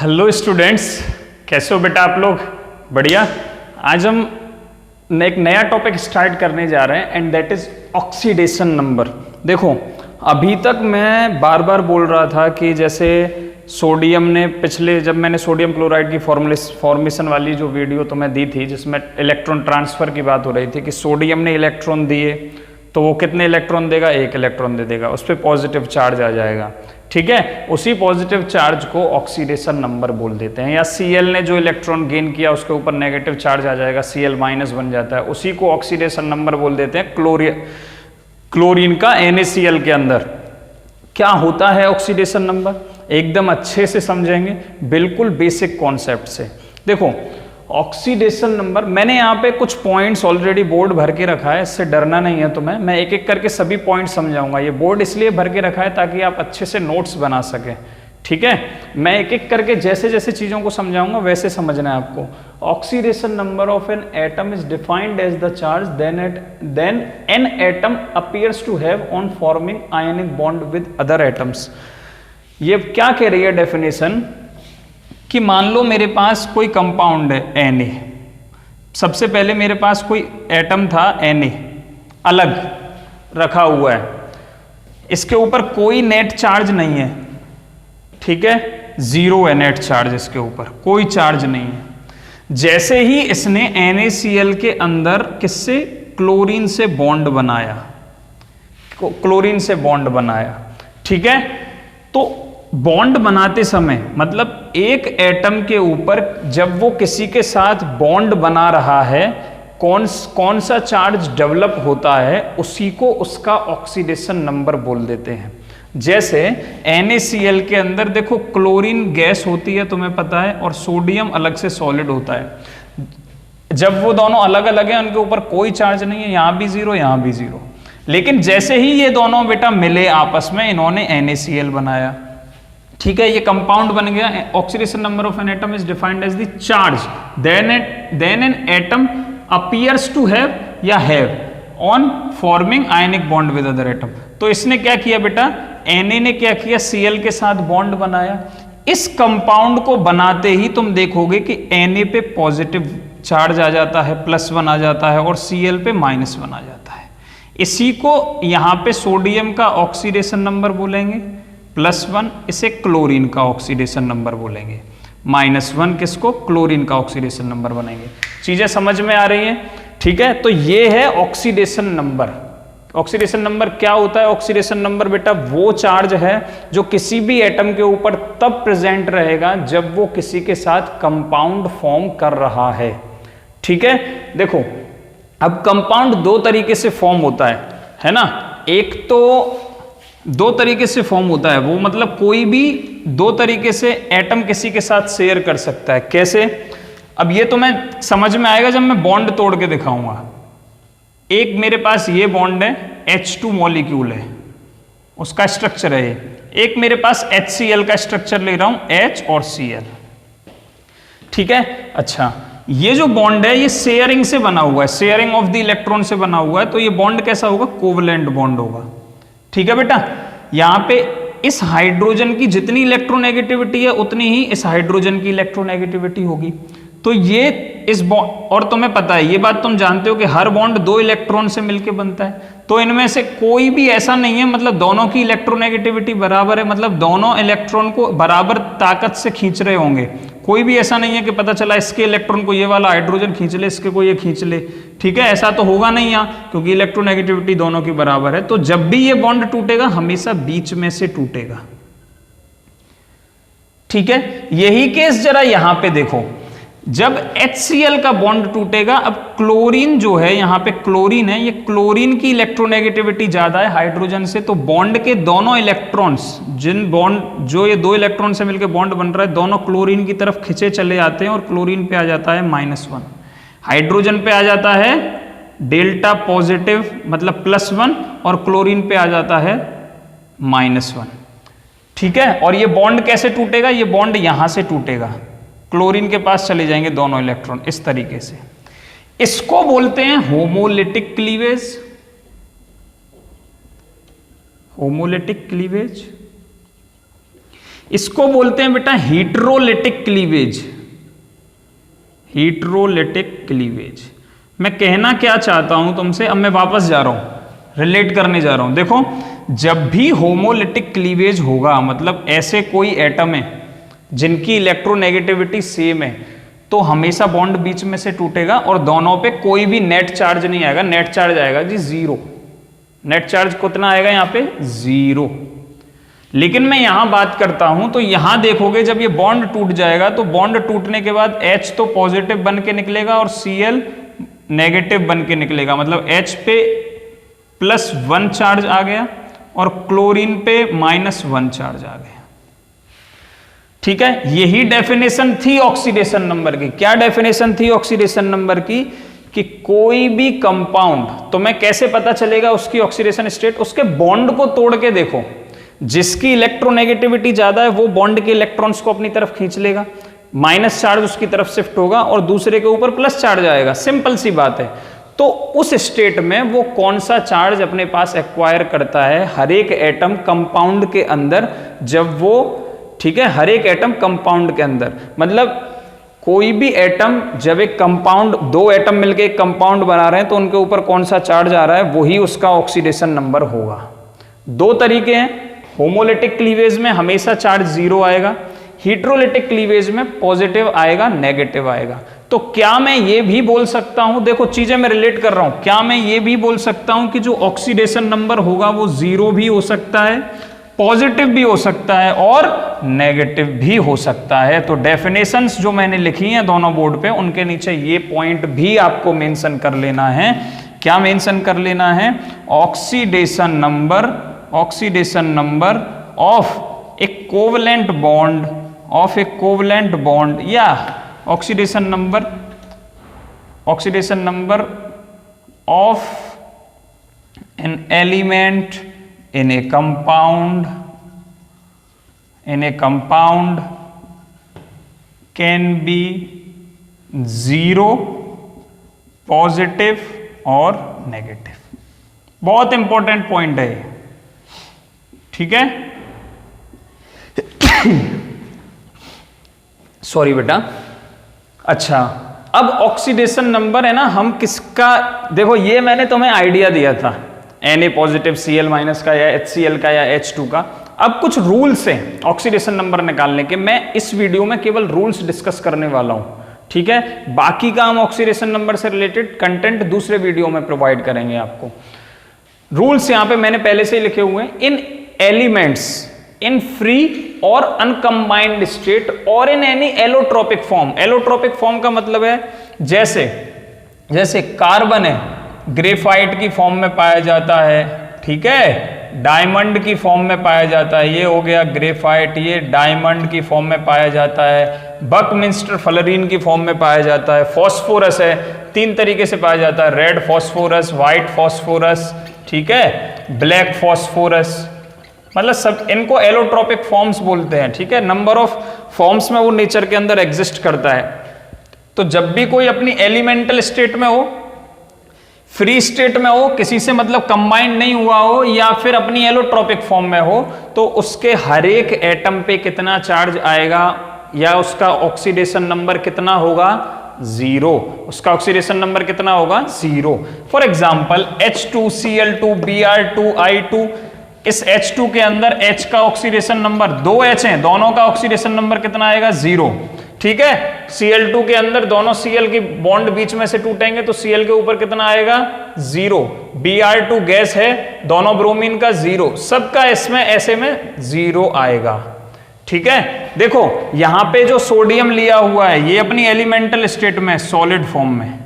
Hello students, कैसे हो बेटा आप लोग? बढ़िया। आज हम एक नया टॉपिक स्टार्ट करने जा रहे हैं and that is oxidation number. देखो, अभी तक मैं बार बार बोल रहा था कि जैसे सोडियम ने पिछले, जब मैंने सोडियम क्लोराइड की फॉर्मेशन वाली जो वीडियो तुम्हें दी थी जिसमें इलेक्ट्रॉन ट्रांसफर की बात हो रही थी कि सोडियम ने इलेक्ट्रॉन दिए तो वो कितने इलेक्ट्रॉन देगा? एक इलेक्ट्रॉन दे देगा, उस पर पॉजिटिव चार्ज आ जाएगा। ठीक है, उसी पॉजिटिव चार्ज को ऑक्सीडेशन नंबर बोल देते हैं। या Cl ने जो इलेक्ट्रॉन गेन किया उसके ऊपर नेगेटिव चार्ज आ जाएगा, Cl माइनस बन जाता है, उसी को ऑक्सीडेशन नंबर बोल देते हैं। क्लोरीन का NaCl के अंदर क्या होता है ऑक्सीडेशन नंबर, एकदम अच्छे से समझेंगे, बिल्कुल बेसिक कॉन्सेप्ट से। देखो, ऑक्सीडेशन नंबर, मैंने यहाँ पे कुछ पॉइंट्स ऑलरेडी बोर्ड भर के रखा है, इससे डरना नहीं है तुम्हें। मैं एक एक करके सभी पॉइंट समझाऊंगा। ये बोर्ड इसलिए भर के रखा है ताकि आप अच्छे से नोट्स बना सकें। ठीक है, मैं एक एक करके जैसे जैसे चीज़ों को समझाऊंगा वैसे समझना है आपको। Oxidation number of an atom is defined as the charge then an atom appears to have on forming ionic bond with other atoms. ये क्या कह रही है डेफिनेशन कि मान लो मेरे पास कोई कंपाउंड है Na, सबसे पहले मेरे पास कोई एटम था Na अलग रखा हुआ है, इसके ऊपर कोई नेट चार्ज नहीं है। ठीक है, जीरो है नेट चार्ज, इसके ऊपर कोई चार्ज नहीं है। जैसे ही इसने NaCl के अंदर किससे, क्लोरीन से बॉन्ड बनाया, क्लोरीन से बॉन्ड बनाया। ठीक है, तो बॉन्ड बनाते समय मतलब एक एटम के ऊपर जब वो किसी के साथ बॉन्ड बना रहा है, कौन सा चार्ज डेवलप होता है उसी को उसका ऑक्सीडेशन नंबर बोल देते हैं। जैसे NaCl के अंदर देखो क्लोरीन गैस होती है, तुम्हें पता है, और सोडियम अलग से सॉलिड होता है। जब वो दोनों अलग अलग हैं, उनके ऊपर कोई चार्ज नहीं है, यहां भी जीरो यहां भी जीरो। लेकिन जैसे ही ये दोनों बेटा मिले आपस में, इन्होंने NaCl बनाया। ठीक है, ये कंपाउंड बन गया। Oxidation number of an atom is defined as the charge then an atom appears to have या have on forming ionic bond with other atom. तो इसने क्या किया बेटा, Na ने क्या किया, Cl के साथ बॉन्ड बनाया। इस कंपाउंड को बनाते ही तुम देखोगे कि Na पे पॉजिटिव चार्ज आ जाता है, +1 आ जाता है, और Cl पे -1 आ जाता है। इसी को यहां पे सोडियम का ऑक्सीडेशन नंबर बोलेंगे, +1, इसे क्लोरीन का ऑक्सीडेशन नंबर बोलेंगे, -1 किसको, क्लोरीन का ऑक्सीडेशन नंबर बनेंगे। चीजें समझ में आ रही हैं? ठीक है, तो ये है ऑक्सीडेशन नंबर। ऑक्सीडेशन नंबर क्या होता है? ऑक्सीडेशन नंबर बेटा वो चार्ज है जो किसी भी एटम के ऊपर तब प्रेजेंट रहेगा जब वो किसी के साथ कंपाउंड फॉर्म कर रहा है। ठीक है, देखो अब कंपाउंड दो तरीके से फॉर्म होता है ना। एक तो दो तरीके से फॉर्म होता है वो, मतलब कोई भी दो तरीके से एटम किसी के साथ शेयर कर सकता है। कैसे? अब ये तुम्हें समझ में आएगा जब मैं बॉन्ड तोड़ के दिखाऊंगा। एक मेरे पास ये बॉन्ड है, H2 मॉलिक्यूल है, उसका स्ट्रक्चर है ये। एक मेरे पास HCl का स्ट्रक्चर ले रहा हूं, H और Cl। ठीक है, अच्छा, ये जो बॉन्ड है ये शेयरिंग से बना हुआ है, शेयरिंग ऑफ द इलेक्ट्रॉन से बना हुआ है। तो ये बॉन्ड कैसा होगा? कोवलेंट बॉन्ड होगा। ठीक है बेटा, यहां पे इस हाइड्रोजन की जितनी इलेक्ट्रोनेगेटिविटी है उतनी ही इस हाइड्रोजन की इलेक्ट्रोनेगेटिविटी होगी। तो ये इस बॉन्ड, और तुम्हें पता है ये बात, तुम जानते हो कि हर बॉन्ड दो इलेक्ट्रॉन से मिलकर बनता है। तो इनमें से कोई भी ऐसा नहीं है, मतलब दोनों की इलेक्ट्रोनेगेटिविटी बराबर है, मतलब दोनों इलेक्ट्रॉन को बराबर ताकत से खींच रहे होंगे। कोई भी ऐसा नहीं है कि पता चला इसके इलेक्ट्रॉन को ये वाला हाइड्रोजन खींच ले, इसके को ये खींच ले। ठीक है, ऐसा तो होगा नहीं यहाँ, क्योंकि इलेक्ट्रोनेगेटिविटी दोनों की बराबर है। तो जब भी ये बॉन्ड टूटेगा हमेशा बीच में से टूटेगा। ठीक है, यही केस जरा यहां पे देखो, जब HCl का बॉन्ड टूटेगा, अब क्लोरीन जो है, यहां पे क्लोरीन है, ये क्लोरीन की इलेक्ट्रोनेगेटिविटी ज्यादा है हाइड्रोजन से। तो बॉन्ड के दोनों इलेक्ट्रॉन्स, जिन बॉन्ड जो ये दो इलेक्ट्रॉन से मिलकर बॉन्ड बन रहा है, दोनों क्लोरीन की तरफ खिंचे चले जाते हैं और क्लोरीन पे आ जाता है -1, हाइड्रोजन पे आ जाता है डेल्टा पॉजिटिव मतलब +1, और क्लोरीन पे आ जाता है -1। ठीक है, और ये बॉन्ड कैसे टूटेगा? ये बॉन्ड यहां से टूटेगा, क्लोरीन के पास चले जाएंगे दोनों इलेक्ट्रॉन इस तरीके से। इसको बोलते हैं होमोलिटिक क्लीवेज। होमोलिटिक क्लीवेज इसको बोलते हैं बेटा हीट्रोलिटिक क्लीवेज। हीट्रोलिटिक क्लीवेज। मैं कहना क्या चाहता हूं तुमसे, अब मैं वापस जा रहा हूं, रिलेट करने जा रहा हूं। देखो, जब भी होमोलिटिक क्लीवेज होगा, मतलब ऐसे कोई एटम है जिनकी इलेक्ट्रोनेगेटिविटी सेम है, तो हमेशा बॉन्ड बीच में से टूटेगा और दोनों पे कोई भी नेट चार्ज नहीं आएगा। नेट चार्ज आएगा जी 0। नेट चार्ज कितना आएगा यहाँ पे? 0। लेकिन मैं यहां बात करता हूं तो यहां देखोगे जब ये बॉन्ड टूट जाएगा तो बॉन्ड टूटने के बाद H तो पॉजिटिव बन के निकलेगा और Cl नेगेटिव बन के निकलेगा। मतलब H पे +1 चार्ज आ गया और क्लोरीन पे -1 चार्ज आ गया। ठीक है, यही डेफिनेशन थी ऑक्सीडेशन नंबर की। क्या डेफिनेशन थी ऑक्सीडेशन नंबर की? कि कोई भी कंपाउंड, तो मैं कैसे पता चलेगा उसकी ऑक्सीडेशन स्टेट? उसके बॉन्ड को तोड़ के देखो। जिसकी इलेक्ट्रोनेगेटिविटी ज्यादा है वो बॉन्ड के इलेक्ट्रॉन्स को अपनी तरफ खींच लेगा, माइनस चार्ज उसकी तरफ शिफ्ट होगा और दूसरे के ऊपर प्लस चार्ज आएगा। सिंपल सी बात है। तो उस स्टेट में वो कौन सा चार्ज अपने पास एक्वायर करता है? हर एक एटम कंपाउंड के अंदर, जब वो, ठीक है, हर एक एटम कंपाउंड के अंदर, मतलब कोई भी एटम, जब एक कंपाउंड, 2 एटम मिलके एक कंपाउंड बना रहे हैं तो उनके ऊपर कौन सा चार्ज आ रहा है, वही उसका ऑक्सीडेशन नंबर होगा। 2 तरीके हैं। होमोलिटिक क्लीवेज में हमेशा चार्ज 0 आएगा, हीट्रोलिटिक क्लीवेज में पॉजिटिव आएगा, नेगेटिव आएगा। तो क्या मैं ये भी बोल सकता हूं, देखो चीजें मैं रिलेट कर रहा हूं, क्या मैं ये भी बोल सकता हूं कि जो ऑक्सीडेशन नंबर होगा वो 0 भी हो सकता है, पॉजिटिव भी हो सकता है और नेगेटिव भी हो सकता है? तो डेफिनेशंस जो मैंने लिखी हैं दोनों बोर्ड पे, उनके नीचे ये पॉइंट भी आपको मेंशन कर लेना है। क्या मेंशन कर लेना है? Oxidation number of a covalent bond, या oxidation number of an element in a compound can be 0, positive और नेगेटिव। बहुत इंपॉर्टेंट पॉइंट है, ठीक है। सॉरी बेटा। अच्छा, अब ऑक्सीडेशन नंबर है ना, हम किसका, देखो ये मैंने तुम्हें आइडिया दिया था Na पॉजिटिव, Cl माइनस का या HCl का या H2 का। अब कुछ रूल्स हैं ऑक्सीडेशन नंबर निकालने के, मैं इस वीडियो में केवल रूल्स डिस्कस करने वाला हूं, ठीक है। बाकी का हम ऑक्सीडेशन नंबर से रिलेटेड कंटेंट दूसरे वीडियो में प्रोवाइड करेंगे आपको। रूल्स यहां पे मैंने पहले से ही लिखे हुए हैं। इन एलिमेंट्स इन फ्री और अनकंबाइंड स्टेट और in any allotropic form. Allotropic form का मतलब है जैसे कार्बन है, ग्रेफाइट की फॉर्म में पाया जाता है, ठीक है, डायमंड की फॉर्म में पाया जाता है, ये हो गया ग्रेफाइट, ये डायमंड की फॉर्म में पाया जाता है, बकमिंस्टर फ्लोरीन की फॉर्म में पाया जाता है, फॉस्फोरस है, 3 तरीके से पाया जाता है, रेड फॉस्फोरस, व्हाइट फॉस्फोरस, ठीक है, ब्लैक फॉस्फोरस, मतलब सब इनको एलोट्रोपिक फॉर्म्स बोलते हैं, ठीक है। नंबर ऑफ फॉर्म्स में वो नेचर के अंदर एग्जिस्ट करता है। तो जब भी कोई अपनी एलिमेंटल स्टेट में हो, फ्री स्टेट में हो, किसी से मतलब कंबाइंड नहीं हुआ हो, या फिर अपनी एलोट्रोपिक फॉर्म में हो, तो उसके हर एक एटम पे कितना चार्ज आएगा या उसका ऑक्सीडेशन नंबर कितना होगा? 0। उसका ऑक्सीडेशन नंबर कितना होगा? 0। फॉर एग्जाम्पल H2Cl2 Br2I2, इस H2 के अंदर H का ऑक्सीडेशन नंबर 2H है, दोनों का ऑक्सीडेशन नंबर कितना आएगा? 0, ठीक है। Cl2 के अंदर दोनों Cl की बॉन्ड बीच में से टूटेंगे तो Cl के ऊपर कितना आएगा? 0। Br2 गैस है, दोनों ब्रोमीन का 0, सबका इसमें ऐसे में 0 आएगा, ठीक है। देखो यहां पे जो सोडियम लिया हुआ है ये अपनी एलिमेंटल स्टेट में सॉलिड फॉर्म में,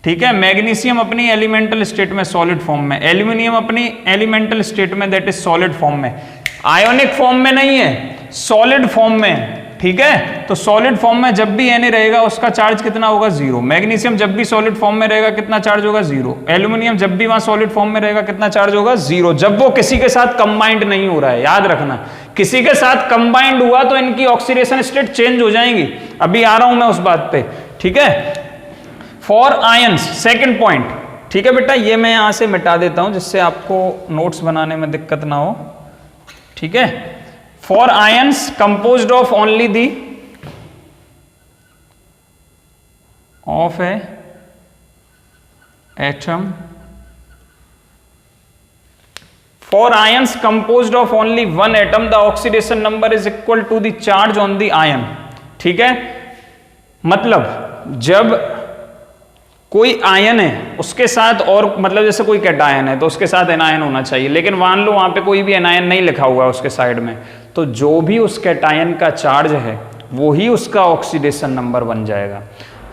ठीक है। मैग्नीशियम अपनी एलिमेंटल स्टेट में सॉलिड फॉर्म में, एल्यूमिनियम अपनी एलिमेंटल स्टेट में दैट इज सॉलिड फॉर्म में, आयोनिक फॉर्म में नहीं है, सॉलिड फॉर्म में, ठीक है। तो सॉलिड फॉर्म में जब भी Na रहेगा उसका चार्ज कितना होगा? 0। मैग्नीशियम जब भी सॉलिड फॉर्म में रहेगा कितना चार्ज होगा? 0। एल्यूमिनियम जब भी वहां सॉलिड फॉर्म में रहेगा कितना चार्ज होगा? 0। जब वो किसी के साथ कंबाइंड नहीं हो रहा है, याद रखना, किसी के साथ कंबाइंड हुआ तो इनकी ऑक्सीडेशन स्टेट चेंज हो जाएंगी। अभी आ रहा हूं मैं उस बात पे, ठीक है। फॉर आयंस, सेकेंड पॉइंट, ठीक है बेटा, ये मैं यहां से मिटा देता हूं जिससे आपको नोट्स बनाने में दिक्कत ना हो, ठीक है। for ions composed of only the of a atom, for ions composed of only one atom the oxidation number is equal to the charge on the ion। ठीक है, मतलब जब कोई आयन है उसके साथ और मतलब जैसे कोई कैटायन है तो उसके साथ एनायन होना चाहिए, लेकिन मान लो वहां पे कोई भी एनायन नहीं लिखा हुआ है उसके साइड में, तो जो भी उस कैटायन का चार्ज है वो ही उसका ऑक्सीडेशन नंबर बन जाएगा।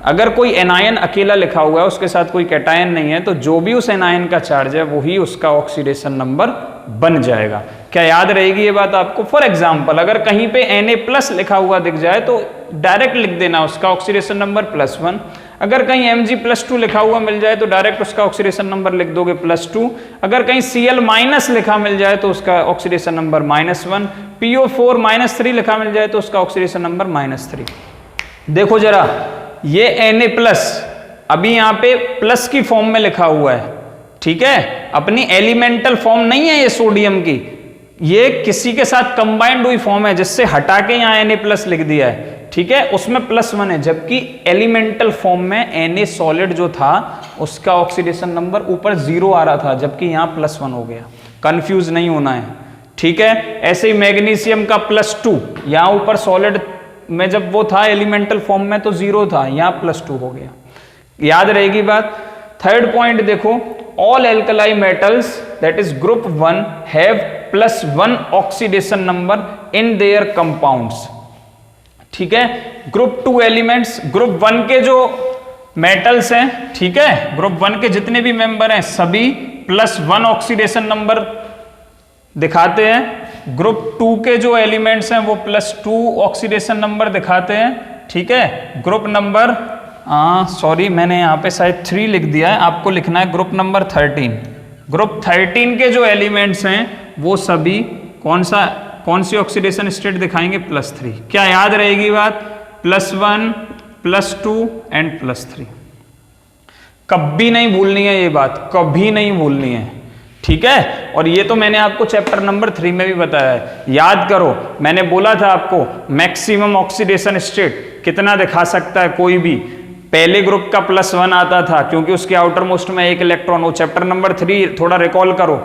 अगर कोई एनायन अकेला लिखा हुआ है उसके साथ कोई कैटायन नहीं है तो जो भी उस एनायन का चार्ज है वो ही उसका ऑक्सीडेशन नंबर बन जाएगा। क्या याद रहेगी ये बात आपको? फॉर एग्जाम्पल अगर कहीं पे Na+ लिखा हुआ दिख जाए तो डायरेक्ट लिख देना उसका ऑक्सीडेशन नंबर +1। अगर कहीं Mg+2 लिखा हुआ मिल जाए तो डायरेक्ट उसका ऑक्सीडेशन नंबर लिख दोगे +2। अगर कहीं Cl- लिखा मिल जाए तो उसका ऑक्सीडेशन नंबर -1। PO4-3 लिखा मिल जाए तो उसका ऑक्सीडेशन नंबर -3। देखो जरा, ये Na+ अभी यहाँ पे प्लस की फॉर्म में लिखा हुआ है, ठीक है, अपनी एलिमेंटल फॉर्म नहीं है ये सोडियम की, ये किसी के साथ कंबाइंड हुई फॉर्म है जिससे हटा के यहाँ Na+ लिख दिया है, ठीक है, उसमें +1 है, जबकि एलिमेंटल फॉर्म में Na सॉलिड जो था उसका ऑक्सीडेशन नंबर ऊपर 0 आ रहा था, जबकि यहाँ +1 हो गया। कंफ्यूज नहीं होना है, ठीक है। ऐसे ही मैग्नीशियम का +2, यहाँ ऊपर सॉलिड में जब वो था एलिमेंटल फॉर्म में तो 0 था, यहाँ +2 हो गया। याद रहेगी बात। थर्ड पॉइंट देखो, all alkali metals that is group 1 have +1 oxidation number in their compounds, ठीक है। ग्रुप 2 एलिमेंट्स, ग्रुप 1 के जो मेटल्स हैं, ठीक है, ग्रुप 1 के जितने भी मेंबर हैं सभी +1 ऑक्सीडेशन नंबर दिखाते हैं। ग्रुप 2 के जो एलिमेंट्स हैं वो +2 ऑक्सीडेशन नंबर दिखाते हैं, ठीक है। ग्रुप नंबर सॉरी मैंने यहाँ पे शायद 3 लिख दिया है, आपको लिखना है ग्रुप नंबर 13। ग्रुप 13 के जो एलिमेंट्स हैं वो सभी कौन सी ऑक्सीडेशन स्टेट दिखाएंगे? +3। क्या याद रहेगी बात? +1, +2 एंड +3। कभी नहीं भूलनी है ये बात, कभी नहीं भूलनी है, ठीक है। और ये तो मैंने आपको चैप्टर नंबर 3 में भी बताया है, याद करो। मैंने बोला था आपको मैक्सिमम ऑक्सीडेशन स्टेट कितना दिखा सकता है कोई भी। पहले ग्रुप का +1 आता था क्योंकि उसके आउटर मोस्ट में 1 इलेक्ट्रॉन हो। चैप्टर नंबर 3 थोड़ा रिकॉल करो,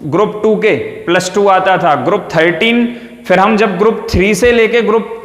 ग्रुप 2 के +2 आता था। ग्रुप 13, फिर हम जब ग्रुप 3 से लेके ग्रुप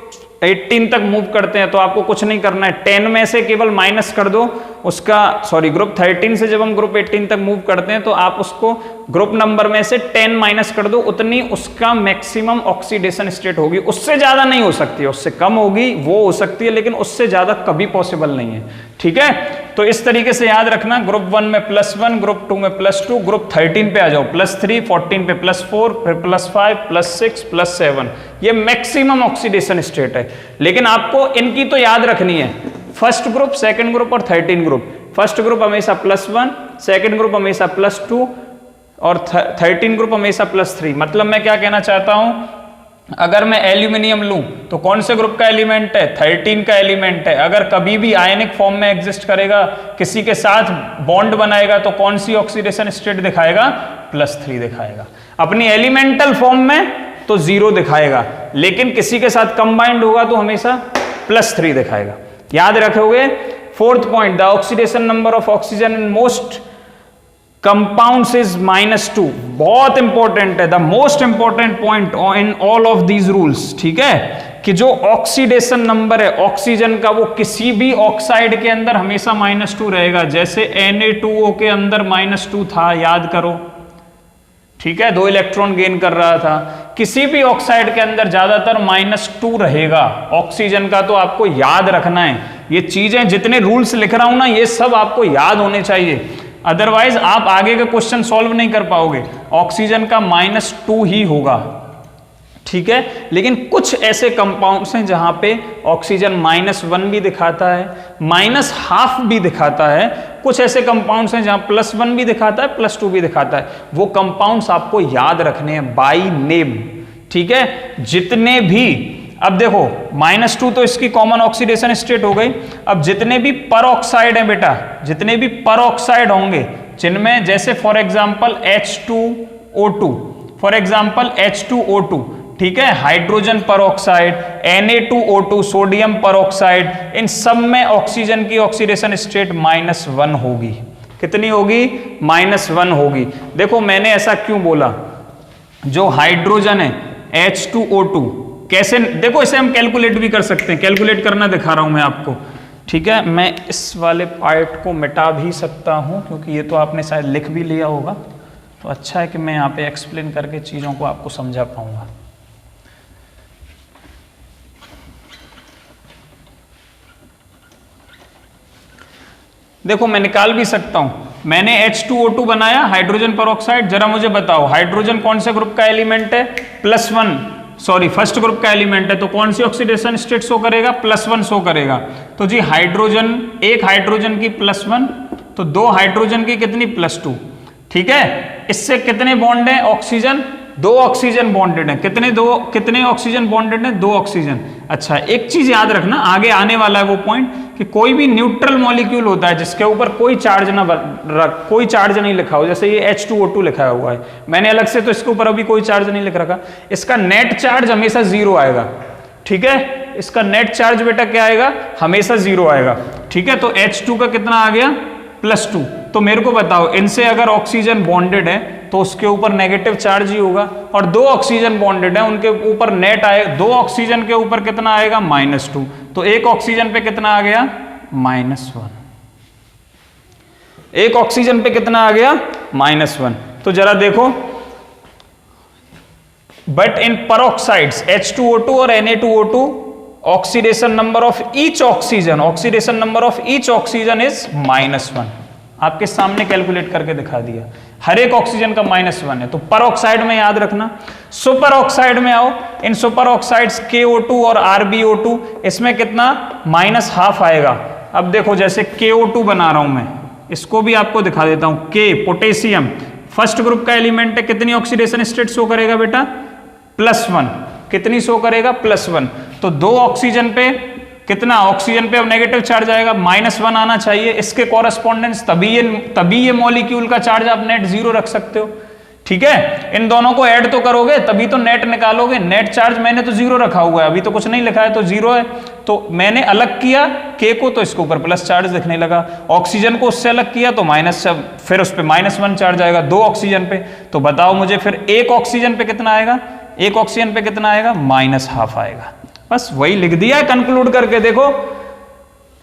18 तक मूव करते हैं तो आपको कुछ नहीं करना है, 10 में से केवल माइनस कर दो उसका, सॉरी ग्रुप 13 से जब हम ग्रुप 18 तक मूव करते हैं तो आप उसको ग्रुप नंबर में से 10 माइनस कर दो, उतनी उसका मैक्सिमम ऑक्सीडेशन स्टेट होगी। उससे ज्यादा नहीं हो सकती है, उससे कम होगी वो हो सकती है, लेकिन उससे ज्यादा कभी पॉसिबल नहीं है, ठीक है। तो इस तरीके से याद रखना, ग्रुप 1 में +1, ग्रुप 2 में +2, ग्रुप 13 पे आ जाओ +3, 14 पे +4, फिर +5, +6, +7, ये मैक्सिमम ऑक्सीडेशन स्टेट है। लेकिन आपको इनकी तो याद रखनी है, फर्स्ट ग्रुप, सेकंड ग्रुप और 13 ग्रुप। फर्स्ट ग्रुप हमेशा +1, सेकंड ग्रुप हमेशा +2 और 13 ग्रुप हमेशा +3। मतलब मैं क्या कहना चाहता हूं, अगर मैं एल्यूमिनियम लूं तो कौन से ग्रुप का एलिमेंट है? 13 का एलिमेंट है। अगर कभी भी आयनिक फॉर्म में एग्जिस्ट करेगा, किसी के साथ बॉन्ड बनाएगा तो कौन सी ऑक्सीडेशन स्टेट दिखाएगा? +3 दिखाएगा। अपनी एलिमेंटल फॉर्म में तो 0 दिखाएगा, लेकिन किसी के साथ कंबाइंड होगा तो हमेशा +3 दिखाएगा। याद रखोगे। Fourth point, the oxidation number of oxygen in most compounds is -2। बहुत इंपॉर्टेंट है, the most important point in all of these rules, ठीक है, कि जो ऑक्सीडेशन नंबर है ऑक्सीजन का वो किसी भी ऑक्साइड के अंदर हमेशा -2 रहेगा। जैसे Na2O के अंदर -2 था, याद करो, ठीक है, 2 इलेक्ट्रॉन गेन कर रहा था। किसी भी ऑक्साइड के अंदर ज्यादातर -2 रहेगा। ऑक्सीजन का तो आपको याद रखना है, ये चीजें जितने रूल्स लिख रहा हूं ना ये सब आपको याद होने चाहिए, अदरवाइज आप आगे के क्वेश्चन सॉल्व नहीं कर पाओगे। ऑक्सीजन का -2 ही होगा, ठीक है। लेकिन कुछ ऐसे कंपाउंड्स हैं जहां पे ऑक्सीजन -1 भी दिखाता है, -½ भी दिखाता है। कुछ ऐसे कंपाउंड्स हैं जहां +1 भी दिखाता है, +2 भी दिखाता है। वो कंपाउंड्स आपको याद रखने हैं बाय नेम, ठीक है। जितने भी, अब देखो -2 तो इसकी कॉमन ऑक्सीडेशन स्टेट हो गई। अब जितने भी पर ऑक्साइड हैं बेटा, जितने भी पर ऑक्साइड होंगे जिनमें, जैसे for example H2O2, for example H2O2, ठीक है, hydrogen peroxide, Na2O2 sodium peroxide, इन सब में ऑक्सीजन की ऑक्सीडेशन स्टेट -1 होगी। कितनी होगी? -1 होगी। देखो मैंने ऐसा क्यों बोला, जो हाइड्रोजन है H2O2 कैसे, देखो इसे हम कैलकुलेट भी कर सकते हैं, कैलकुलेट करना दिखा रहा हूं मैं आपको, ठीक है। मैं इस वाले पार्ट को मिटा भी सकता हूं क्योंकि ये तो आपने शायद लिख भी लिया होगा, तो अच्छा है कि मैं यहाँ पे एक्सप्लेन करके चीज़ों को आपको समझा पाऊंगा। देखो मैं निकाल भी सकता हूं, मैंने H2O2 बनाया हाइड्रोजन परऑक्साइड, जरा मुझे बताओ हाइड्रोजन कौन से ग्रुप का एलिमेंट है? +1, सॉरी फर्स्ट ग्रुप का एलिमेंट है, तो कौन सी ऑक्सीडेशन स्टेट शो करेगा? +1 शो करेगा। तो जी हाइड्रोजन, एक हाइड्रोजन की +1, तो 2 हाइड्रोजन की कितनी? +2, ठीक है। इससे कितने बॉन्ड है? ऑक्सीजन, 2 ऑक्सीजन बॉन्डेड है। कितने ऑक्सीजन बॉन्डेड है? 2 ऑक्सीजन। अच्छा एक चीज याद रखना, आगे आने वाला है वो पॉइंट, कि कोई भी न्यूट्रल मॉलिक्यूल होता है जिसके ऊपर कोई चार्ज नहीं लिखा हो, जैसे ये H2O2 लिखा हुआ है, मैंने अलग से तो इसके ऊपर अभी कोई चार्ज नहीं लिख रखा, इसका नेट चार्ज हमेशा 0 आएगा, ठीक है। इसका नेट चार्ज बेटा क्या आएगा? हमेशा 0 आएगा, ठीक है। तो H2 का कितना आ गया? +2। तो मेरे को बताओ, इनसे अगर ऑक्सीजन बॉन्डेड है तो उसके ऊपर नेगेटिव चार्ज ही होगा, और 2 ऑक्सीजन बॉन्डेड है उनके ऊपर नेट आए, 2 ऑक्सीजन के ऊपर कितना आएगा? -2। तो एक ऑक्सीजन पे कितना आ गया? -1। एक ऑक्सीजन पे कितना आ गया? -1। तो जरा देखो, बट इन परऑक्साइड्स H2O2 और Na2O2 oxidation number of each oxygen is -1। आपके सामने कैलकुलेट करके दिखा दिया, हर एक ऑक्सीजन का -1 है। तो परऑक्साइड में याद रखना, सुपर ऑक्साइड में आओ, इन सुपर ऑक्साइड्स KO2 और RbO2, इसमें कितना? -½ आएगा। अब देखो जैसे KO2 बना रहा हूं मैं, इसको भी आपको दिखा देता हूं। K पोटेशियम फर्स्ट ग्रुप का एलिमेंट है, कितनी ऑक्सीडेशन स्टेट शो करेगा बेटा? +1। कितनी शो करेगा? +1। तो 2 ऑक्सीजन पे कितना? ऑक्सीजन पे अब नेगेटिव चार्ज आएगा, -1 आना चाहिए, इसके कॉरेस्पॉन्डेंस, तभी ये मॉलिक्यूल का चार्ज आप नेट 0 रख सकते हो, ठीक है। इन दोनों को ऐड तो करोगे तभी तो नेट निकालोगे। नेट चार्ज मैंने तो 0 रखा हुआ है, अभी तो कुछ नहीं लिखा है तो 0 है, तो मैंने अलग किया K को, तो इसके ऊपर प्लस चार्ज दिखने लगा। ऑक्सीजन को उससे अलग किया तो फिर उस पर -1 चार्ज आएगा 2 ऑक्सीजन पे। तो बताओ मुझे फिर एक ऑक्सीजन पे कितना आएगा? एक ऑक्सीजन पे कितना आएगा? -½ आएगा। बस वही लिख दिया है कंक्लूड करके। देखो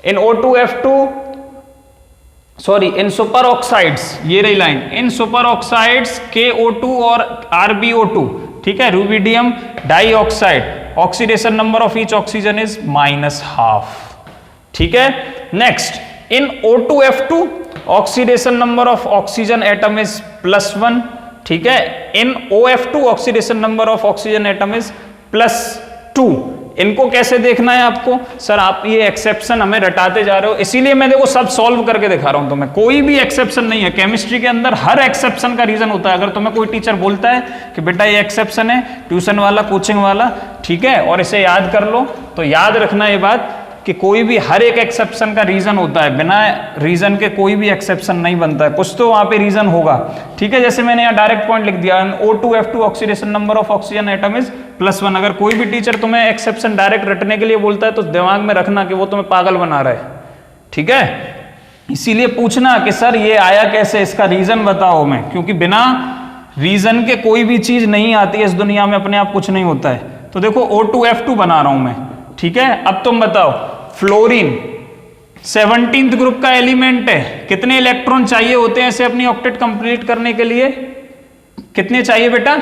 इन O2F2, सॉरी इन सुपर ऑक्साइड्स, ये रही लाइन, इन सुपर ऑक्साइड्स KO2 और RbO2, ठीक है, rubidium dioxide, oxidation number of each oxygen is -½ ठीक है। Next in O2F2 oxidation number of oxygen atom is +1, ठीक है। इन OF2 oxidation number of oxygen atom is +2। इनको कैसे देखना है आपको? सर आप ये एक्सेप्शन हमें रटाते जा रहे हो, इसीलिए मैं देखो सब सॉल्व करके दिखा रहा हूं तुम्हें। कोई भी एक्सेप्शन नहीं है केमिस्ट्री के अंदर, हर एक्सेप्शन का रीजन होता है। अगर तुम्हें कोई टीचर बोलता है कि बेटा ये एक्सेप्शन है, ट्यूशन वाला, कोचिंग वाला, ठीक है, और इसे याद कर लो, तो याद रखना ये बात कि कोई भी, हर एक एक्सेप्शन का रीजन होता है, बिना रीजन के कोई भी एक्सेप्शन नहीं बनता है, कुछ तो वहां पे रीजन होगा, ठीक है। जैसे मैंने यहाँ डायरेक्ट पॉइंट लिख दिया, O2F2 oxidation number of oxygen atom is +1। अगर कोई भी टीचर तुम्हें एक्सेप्शन डायरेक्ट रटने के लिए बोलता है तो दिमाग में रखना कि वो तुम्हें पागल बना रहा है, ठीक है। इसीलिए पूछना कि सर ये आया कैसे, इसका रीजन बताओ। मैं क्योंकि बिना रीजन के कोई भी चीज नहीं आती है इस दुनिया में, अपने आप कुछ नहीं होता है। तो देखो O2F2 बना रहा हूं मैं, ठीक है। अब तुम बताओ, फ्लोरीन 17th ग्रुप का एलिमेंट है, कितने इलेक्ट्रॉन चाहिए होते हैं इसे अपनी ऑक्टेट कंप्लीट करने के लिए? कितने चाहिए बेटा?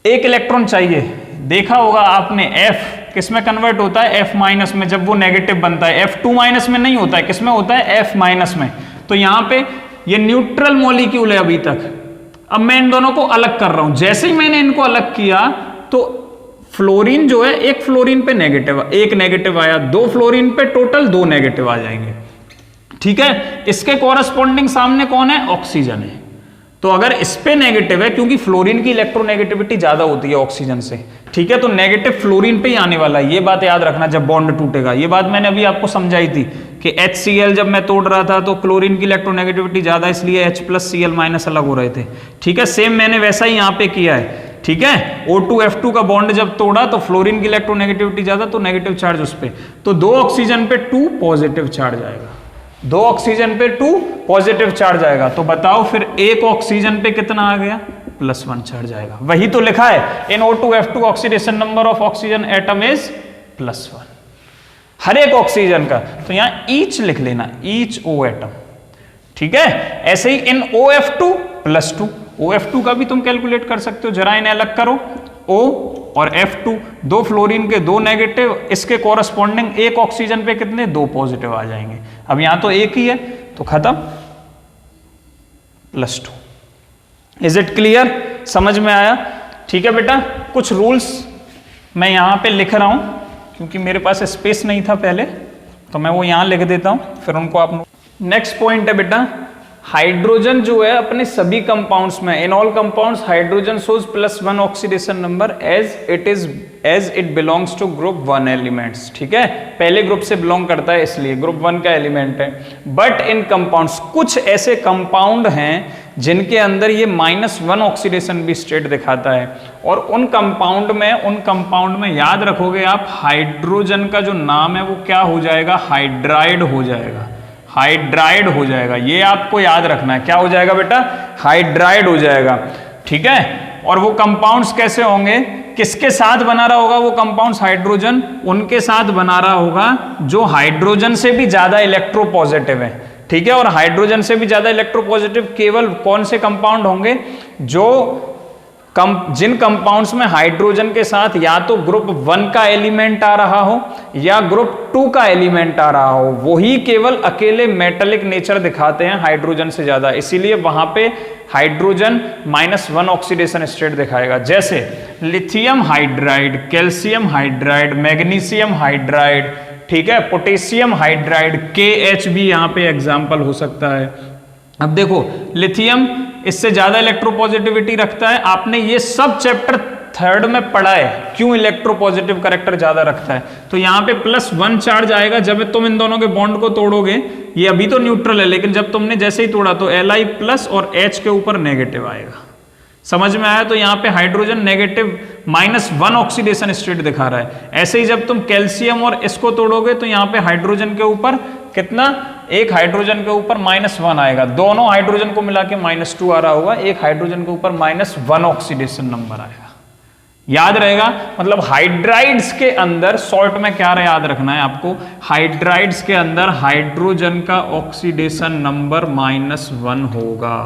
1 इलेक्ट्रॉन चाहिए। देखा होगा आपने F किस में कन्वर्ट होता है? F- में, जब वो नेगेटिव बनता है। F2- में नहीं होता है, किस में होता है? F- में। तो यहां पे ये न्यूट्रल मॉलिक्यूल है अभी तक। अब मैं इन दोनों को अलग कर रहा हूं, जैसे ही मैंने इनको अलग किया तो फ्लोरीन जो है, एक फ्लोरीन पे एक नेगेटिव आया, 2 फ्लोरीन पे टोटल 2 नेगेटिव आ जाएंगे, ठीक है। इसके कॉरेस्पॉन्डिंग सामने कौन है? ऑक्सीजन है। तो अगर इस पे नेगेटिव है, क्योंकि फ्लोरीन की इलेक्ट्रोनेगेटिविटी ज्यादा होती है ऑक्सीजन से, ठीक है, तो नेगेटिव फ्लोरीन पे ही आने वाला है। ये बात याद रखना जब बॉन्ड टूटेगा। ये बात मैंने अभी आपको समझाई थी कि HCl जब मैं तोड़ रहा था तो क्लोरीन की इलेक्ट्रोनेगेटिविटी ज्यादा, इसलिए H+Cl- अलग हो रहे थे, ठीक है। सेम मैंने वैसा ही यहाँ पे किया है ठीक है। O2F2 का बॉन्ड जब तोड़ा तो फ्लोरीन की इलेक्ट्रोनेगेटिविटी ज्यादा, तो नेगेटिव चार्ज उस पे, तो 2 ऑक्सीजन पे 2 पॉजिटिव चार्ज आएगा, 2 ऑक्सीजन पे 2 पॉजिटिव चार्ज आएगा। तो बताओ फिर 1 ऑक्सीजन पे कितना आ गया, +1 चार्ज आएगा। वही तो लिखा है इन O2F2 oxidation number of oxygen atom is +1, हर एक ऑक्सीजन का। तो यहां ईच लिख लेना, ईच O एटम, ठीक है। ऐसे ही इन OF2 +2, OF2 का भी तुम कैलकुलेट कर सकते हो, जरा इन्हें अलग करो, O और F2, 2 फ्लोरीन के 2 नेगेटिव, इसके कॉरस्पॉन्डिंग 1 ऑक्सीजन पे कितने, 2 पॉजिटिव आ जाएंगे। अब यहां तो एक ही है तो खत्म, +2। इज इट क्लियर, समझ में आया? ठीक है बेटा, कुछ रूल्स मैं यहां पे लिख रहा हूं क्योंकि मेरे पास स्पेस नहीं था पहले, तो मैं वो यहां लिख देता हूं, फिर उनको आप। नेक्स्ट पॉइंट है बेटा, हाइड्रोजन जो है अपने सभी कंपाउंड्स में, in all compounds hydrogen shows +1 oxidation number as it belongs to group 1 elements, ठीक है। पहले ग्रुप से बिलोंग करता है इसलिए ग्रुप 1 का एलिमेंट है। बट इन कंपाउंड्स, कुछ ऐसे कंपाउंड हैं जिनके अंदर ये -1 ऑक्सीडेशन भी स्टेट दिखाता है, और उन कंपाउंड में याद रखोगे आप, हाइड्रोजन का जो नाम है वो क्या हो जाएगा, हाइड्राइड हो जाएगा, हाइड्राइड हो जाएगा। ये आपको याद रखना है, क्या हो जाएगा बेटा, हाइड्राइड हो जाएगा, ठीक है। और वो कंपाउंड्स कैसे होंगे, किसके साथ बना रहा होगा वो कंपाउंड्स, हाइड्रोजन उनके साथ बना रहा होगा जो हाइड्रोजन से भी ज्यादा इलेक्ट्रोपॉजिटिव है, ठीक है। और हाइड्रोजन से भी ज्यादा इलेक्ट्रोपॉजिटिव केवल कौन से कंपाउंड होंगे, जो जिन कंपाउंड्स में हाइड्रोजन के साथ या तो ग्रुप 1 का एलिमेंट आ रहा हो या ग्रुप 2 का एलिमेंट आ रहा हो, वही केवल अकेले मेटेलिक नेचर दिखाते हैं हाइड्रोजन से ज्यादा, इसीलिए वहां पे हाइड्रोजन -1 ऑक्सीडेशन स्टेट दिखाएगा। जैसे lithium hydride, calcium hydride, magnesium hydride, ठीक है, पोटेशियम हाइड्राइड, KH भी यहां पे एग्जाम्पल हो सकता है। अब देखो लिथियम इससे ज्यादा इलेक्ट्रोपॉजिटिविटी रखता है, आपने ये सब चैप्टर 3rd में पढ़ा है, क्यों इलेक्ट्रोपॉजिटिव कैरेक्टर ज्यादा रखता है। तो यहाँ पे +1 चार्ज आएगा जब तुम इन दोनों के बॉन्ड को तोड़ोगे, ये अभी तो न्यूट्रल है लेकिन जब तुमने जैसे ही तोड़ा तो Li+ और H के ऊपर नेगेटिव आएगा, समझ में आया। तो यहाँ पे हाइड्रोजन नेगेटिव -1 ऑक्सीडेशन स्टेट दिखा रहा है। ऐसे ही जब तुम कैल्शियम और इसको तोड़ोगे तो यहाँ पे हाइड्रोजन के ऊपर कितना, एक हाइड्रोजन के ऊपर -1 आएगा, दोनों हाइड्रोजन को मिला के -2 आ रहा होगा, एक हाइड्रोजन के ऊपर -1 ऑक्सीडेशन नंबर आएगा, याद रहेगा। मतलब हाइड्राइड्स के अंदर, शॉर्ट में क्या रहा याद रखना है आपको, हाइड्राइड्स के अंदर हाइड्रोजन का ऑक्सीडेशन नंबर -1 होगा,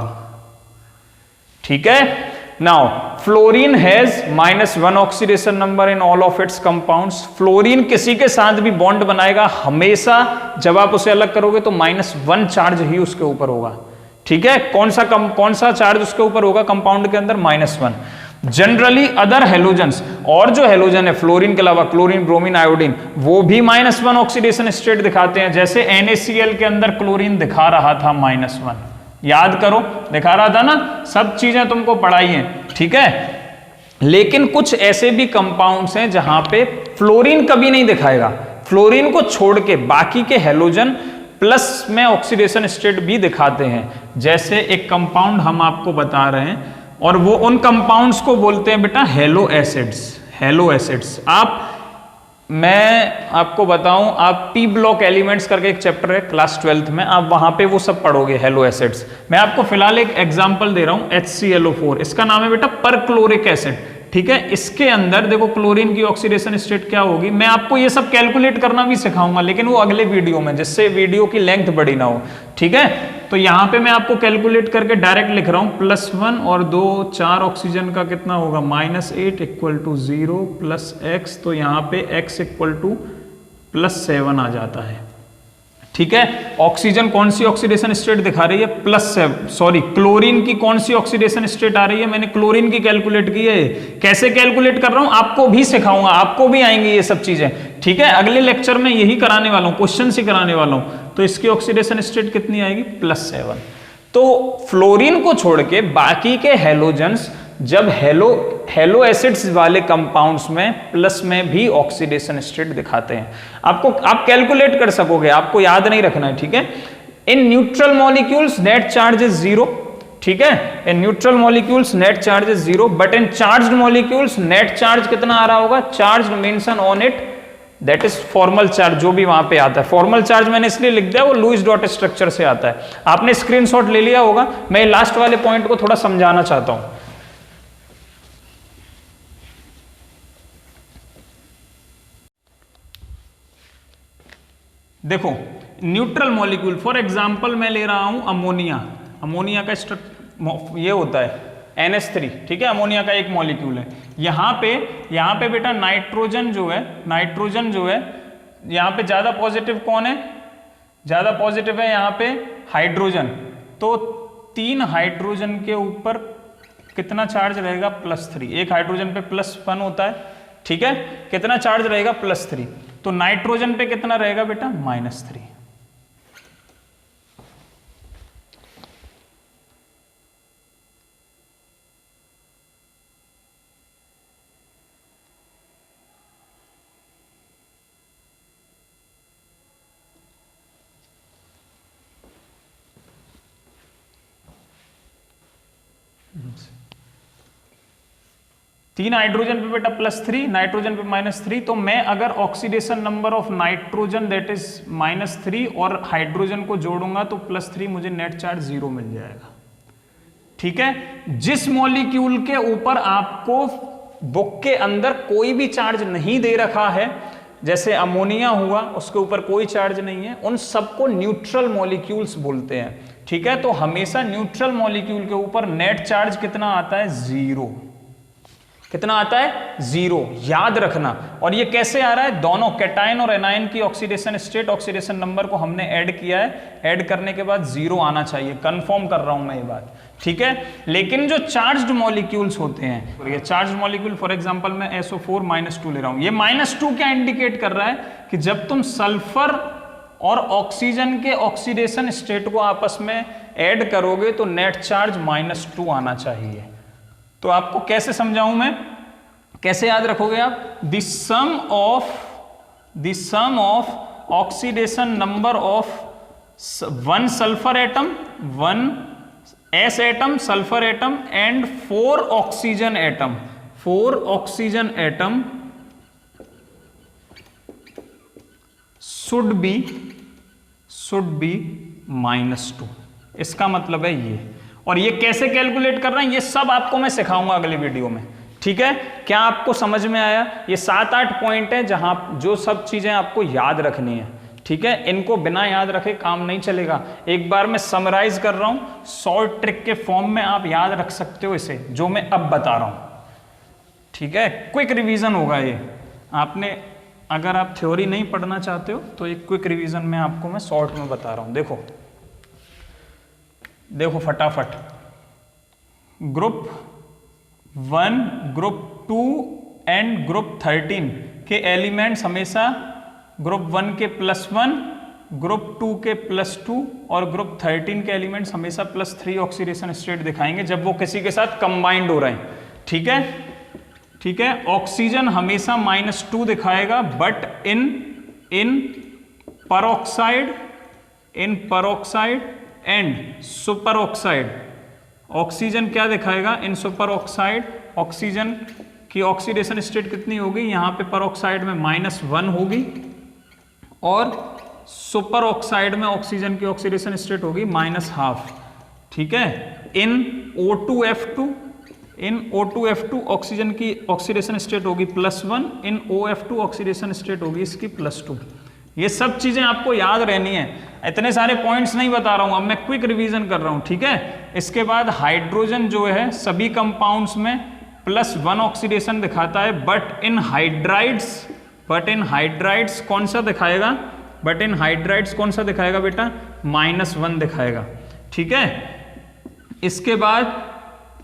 ठीक है। Now fluorine has -1 oxidation number in all of its compounds. Fluorine किसी के साथ भी बॉन्ड बनाएगा हमेशा, जब आप उसे अलग करोगे तो -1 चार्ज ही उसके ऊपर होगा, ठीक है। कौन सा चार्ज उसके ऊपर होगा कंपाउंड के अंदर, -1। जनरली अदर हेलोजन्स, और जो हेलोजन है फ्लोरीन के अलावा, क्लोरीन, ब्रोमीन, आयोडीन, वो भी -1 ऑक्सीडेशन स्टेट दिखाते हैं। जैसे NaCl के अंदर क्लोरीन दिखा रहा था -1, याद करो, दिखा रहा था ना, सब चीजें तुमको पढ़ाई हैं, ठीक है। लेकिन कुछ ऐसे भी कंपाउंड्स हैं जहां पे फ्लोरीन कभी नहीं दिखाएगा, फ्लोरीन को छोड़ के बाकी के हेलोजन प्लस में ऑक्सीडेशन स्टेट भी दिखाते हैं। जैसे एक कंपाउंड हम आपको बता रहे हैं, और वो उन कंपाउंड्स को बोलते हैं बेटा हेलो एसिड्स, हेलो एसिड्स। मैं आपको बताऊं, आप P ब्लॉक एलिमेंट्स करके एक चैप्टर है क्लास 12th में, आप वहां पे वो सब पढ़ोगे हेलो एसिड्स। मैं आपको फिलहाल एक एग्जांपल दे रहा हूं, HClO4, इसका नाम है बेटा परक्लोरिक एसिड, ठीक है। इसके अंदर देखो क्लोरीन की ऑक्सीडेशन स्टेट क्या होगी, मैं आपको ये सब कैलकुलेट करना भी सिखाऊंगा, लेकिन वो अगले वीडियो में, जिससे वीडियो की लेंथ बड़ी ना हो, ठीक है। तो यहाँ पे मैं आपको कैलकुलेट करके डायरेक्ट लिख रहा हूँ, +1 और 2 4 ऑक्सीजन का कितना होगा, -8 = 0 + x, तो यहाँ पे x = +7 आ जाता है, ठीक है। ऑक्सीजन कौन सी ऑक्सीडेशन स्टेट दिखा रही है, +7, सॉरी क्लोरीन की कौन सी ऑक्सीडेशन स्टेट आ रही है, मैंने क्लोरीन की कैलकुलेट की है। कैसे कैलकुलेट कर रहा हूं आपको भी सिखाऊंगा, आपको भी आएंगी ये सब चीजें, ठीक है। अगले लेक्चर में यही कराने वाला हूं, क्वेश्चन ही कराने वाला हूं। तो इसकी ऑक्सीडेशन स्टेट कितनी आएगी, +7। तो फ्लोरीन को छोड़ के बाकी के हेलोजन्स जब हेलो एसिड्स वाले कंपाउंड्स में प्लस में भी ऑक्सीडेशन स्टेट दिखाते हैं, आप कैलकुलेट कर सकोगे, आपको याद नहीं रखना है, ठीक है। In neutral molecules net charge is 0, ठीक है। In neutral molecules net charge is 0, but in charged molecules net charge कितना आ रहा होगा? Charge mention on it that is formal charge, जो भी वहां पे आता है। फॉर्मल चार्ज मैंने इसलिए लिख दिया, वो लुईस डॉट स्ट्रक्चर से आता है। आपने स्क्रीनशॉट ले लिया होगा। मैं लास्ट वाले पॉइंट को थोड़ा समझाना चाहता हूं। देखो न्यूट्रल मॉलिक्यूल, फॉर एग्जांपल मैं ले रहा हूं अमोनिया। अमोनिया का ये होता है NH3, ठीक है, अमोनिया का एक मॉलिक्यूल है। यहाँ पे बेटा नाइट्रोजन जो है, यहाँ पे ज्यादा पॉजिटिव कौन है? ज्यादा पॉजिटिव है यहाँ पे हाइड्रोजन। तो 3 हाइड्रोजन के ऊपर कितना चार्ज रहेगा? +3। एक हाइड्रोजन पे +1 होता है, ठीक है। कितना चार्ज रहेगा? +3। तो नाइट्रोजन पे कितना रहेगा बेटा? -3। तीन हाइड्रोजन पे बेटा +3, नाइट्रोजन पे -3। तो मैं अगर oxidation number of nitrogen that is -3 और हाइड्रोजन को जोड़ूंगा तो +3, मुझे नेट चार्ज 0 मिल जाएगा, ठीक है। जिस मॉलिक्यूल के ऊपर आपको बुक के अंदर कोई भी चार्ज नहीं दे रखा है, जैसे अमोनिया हुआ, उसके ऊपर कोई चार्ज नहीं है, उन सबको न्यूट्रल मॉलिक्यूल्स बोलते हैं, ठीक है। तो हमेशा न्यूट्रल मॉलिक्यूल के ऊपर नेट चार्ज कितना आता है? 0। कितना आता है? 0। याद रखना। और ये कैसे आ रहा है? दोनों कैटायन और एनायन की ऑक्सीडेशन स्टेट, ऑक्सीडेशन नंबर को हमने ऐड किया है। ऐड करने के बाद 0 आना चाहिए। कंफर्म कर रहा हूं मैं ये बात, ठीक है। लेकिन जो चार्ज्ड मॉलिक्यूल्स होते हैं, और ये चार्ज्ड मॉलिक्यूल फॉर एग्जांपल मैं SO4 -2 ले रहा हूं। ये -2 क्या इंडिकेट कर रहा है? कि जब तुम सल्फर और ऑक्सीजन के ऑक्सीडेशन स्टेट को आपस में ऐड करोगे तो नेट चार्ज -2 आना चाहिए। तो आपको कैसे समझाऊं मैं, कैसे याद रखोगे आप? The sum of oxidation number of 1 sulphur atom, 1 S atom, sulphur atom and 4 oxygen atom, 4 oxygen atom should be -2। इसका मतलब है ये। और ये कैसे कैलकुलेट कर रहे हैं, ये सब आपको मैं सिखाऊंगा अगले वीडियो में, ठीक है। क्या आपको समझ में आया? ये 7-8 पॉइंट है जहां जो सब चीजें आपको याद रखनी है, ठीक है। इनको बिना याद रखे काम नहीं चलेगा। एक बार मैं समराइज कर रहा हूं, शॉर्ट ट्रिक के फॉर्म में आप याद रख सकते हो इसे, जो मैं अब बता रहा हूं, ठीक है। क्विक रिवीजन होगा ये। आपने अगर आप थ्योरी नहीं पढ़ना चाहते हो तो एक क्विक रिवीजन में आपको मैं शॉर्ट में बता रहा हूं। देखो फटाफट। ग्रुप 1, ग्रुप 2 एंड ग्रुप 13 के एलिमेंट्स हमेशा ग्रुप 1 के +1, ग्रुप 2 के +2 और ग्रुप 13 के एलिमेंट्स हमेशा +3 ऑक्सीडेशन स्टेट दिखाएंगे जब वो किसी के साथ कंबाइंड हो रहे हैं, ठीक है, ठीक है। ऑक्सीजन हमेशा -2 दिखाएगा, but in peroxide and super oxide oxygen क्या दिखाएगा? इन सुपर ऑक्साइड ऑक्सीजन की ऑक्सीडेशन स्टेट कितनी होगी? यहाँ पे परऑक्साइड में -1 होगी और सुपर ऑक्साइड में ऑक्सीजन की ऑक्सीडेशन स्टेट होगी -1/2, ठीक है। इन O2F2 ऑक्सीजन की ऑक्सीडेशन स्टेट होगी +1, इन OF2 ऑक्सीडेशन स्टेट होगी इसकी +2। ये सब चीजें आपको याद रहनी है। इतने सारे पॉइंट्स नहीं बता रहा हूं, अब मैं क्विक रिवीजन कर रहा हूं, ठीक है। इसके बाद हाइड्रोजन जो है सभी कंपाउंड्स में +1 ऑक्सीडेशन दिखाता है, बट इन हाइड्राइड्स कौन सा दिखाएगा? बेटा? -1 दिखाएगा, ठीक है। इसके बाद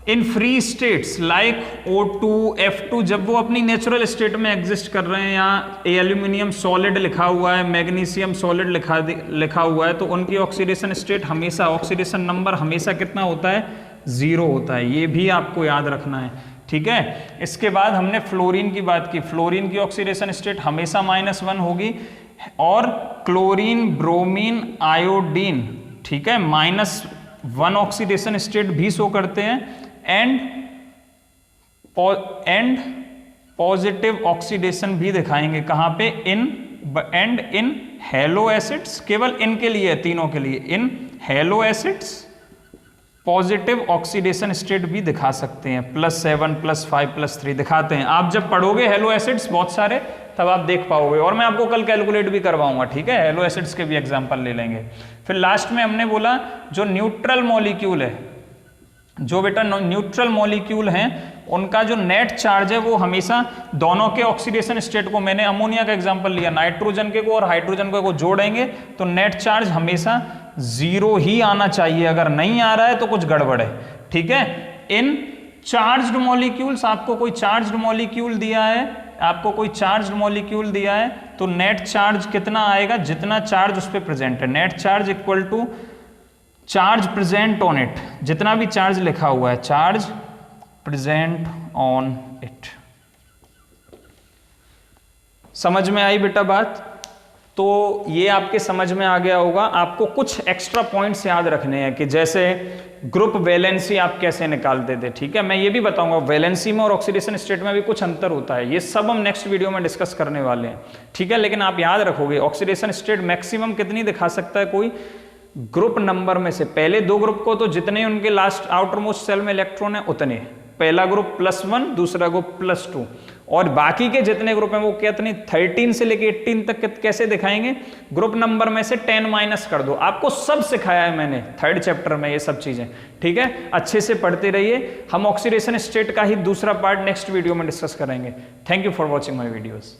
in free states like O2, F2 जब वो अपनी नेचुरल स्टेट में एग्जिस्ट कर रहे हैं, यहाँ एल्यूमिनियम सॉलिड लिखा हुआ है, मैग्नीशियम सॉलिड लिखा हुआ है, तो उनकी ऑक्सीडेशन स्टेट हमेशा, ऑक्सीडेशन नंबर हमेशा कितना होता है? 0 होता है। ये भी आपको याद रखना है, ठीक है। इसके बाद हमने फ्लोरीन की बात की। फ्लोरीन की ऑक्सीडेशन स्टेट हमेशा -1 होगी, और क्लोरीन, ब्रोमीन, आयोडीन, ठीक है, 1 ऑक्सीडेशन स्टेट भी शो करते हैं एंड पॉजिटिव ऑक्सीडेशन भी दिखाएंगे। कहां पे? इन हेलो एसिड्स, केवल इनके लिए, तीनों के लिए, in hello acids positive oxidation state भी दिखा सकते हैं। +7, +5, +3 दिखाते हैं। आप जब पढ़ोगे हेलो एसिड्स बहुत सारे तब आप देख पाओगे, और मैं आपको कल कैलकुलेट भी करवाऊंगा, ठीक है? हेलो एसिड्स के भी एग्जांपल ले लेंगे। फिर लास्ट में हमने बोला जो न्यूट्रल मॉलिक्यूल है, जो बेटा न्यूट्रल मॉलिक्यूल हैं, उनका जो नेट चार्ज है वो हमेशा दोनों के ऑक्सीडेशन स्टेट को, मैंने अमोनिया का एग्जांपल लिया, नाइट्रोजन के को और हाइड्रोजन को जोड़ेंगे तो नेट चार्ज हमेशा 0 ही आना चाहिए। अगर नहीं आ रहा है तो कुछ गड़बड़ है, ठीक है? इन चार्ज्ड मॉलिक्यूल्स, आपको कोई चार्ज्ड मॉलिक्यूल दिया है, आपको कोई चार्ज्ड मॉलिक्यूल दिया है तो नेट चार्ज कितना आएगा? जितना चार्ज उस पर प्रेजेंट है। Net charge equal to charge present on it, जितना भी चार्ज लिखा हुआ है, चार्ज प्रेजेंट ऑन इट। समझ में आई बेटा बात? तो ये आपके समझ में आ गया होगा। आपको कुछ एक्स्ट्रा पॉइंट्स याद रखने हैं कि जैसे ग्रुप वैलेंसी आप कैसे निकालते थे, ठीक है? मैं ये भी बताऊंगा वैलेंसी में और ऑक्सीडेशन स्टेट में भी कुछ अंतर होता है, ये सब हम नेक्स्ट वीडियो में डिस्कस करने वाले हैं, ठीक है? लेकिन आप याद रखोगे ऑक्सीडेशन स्टेट मैक्सिमम कितनी दिखा सकता है कोई? ग्रुप नंबर में से पहले 2 ग्रुप को तो जितने उनके लास्ट आउटर मोस्ट सेल में इलेक्ट्रॉन है उतने, पहला ग्रुप +1, दूसरा ग्रुप +2, और बाकी के जितने ग्रुप हैं वो कितने? 13 से लेके 18 तक कैसे दिखाएंगे? ग्रुप नंबर में से 10 माइनस कर दो। आपको सब सिखाया है मैंने 3rd चैप्टर में ये सब चीजें, ठीक है? अच्छे से पढ़ते रहिए। हम ऑक्सीडेशन स्टेट का ही दूसरा पार्ट नेक्स्ट वीडियो में डिस्कस करेंगे। Thank you for watching my videos.